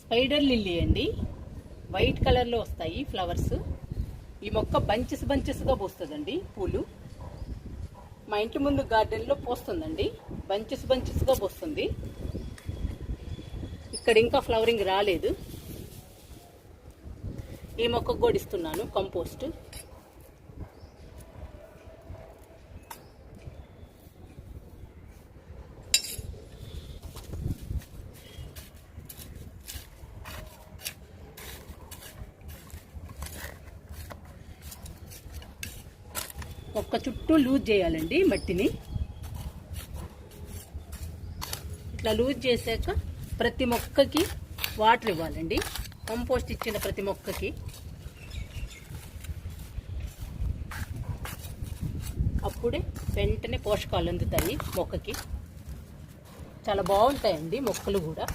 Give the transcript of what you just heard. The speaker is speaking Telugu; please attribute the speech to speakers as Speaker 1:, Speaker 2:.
Speaker 1: స్పైడర్ లిల్లీ అండి, వైట్ కలర్లో వస్తాయి ఫ్లవర్స్. ఈ మొక్క బంచెస్గా పోస్తుందండి పూలు. మా ఇంటి ముందు గార్డెన్లో పోస్తుందండి, బంచెస్గా పోస్తుంది. ఇక్కడ ఇంకా ఫ్లవరింగ్ రాలేదు. ఈ మొక్కకు కూడా ఇస్తున్నాను కంపోస్ట్. మొక్క చుట్టూ లూజ్ చేయాలండి మట్టిని. ఇట్లా లూజ్ చేశాక ప్రతి మొక్కకి వాటర్ ఇవ్వాలండి. కంపోస్ట్ ఇచ్చిన ప్రతి మొక్కకి. అప్పుడే వెంటనే పోషకాలు అందుతాయి మొక్కకి. చాలా బాగుంటాయండి మొక్కలు కూడా.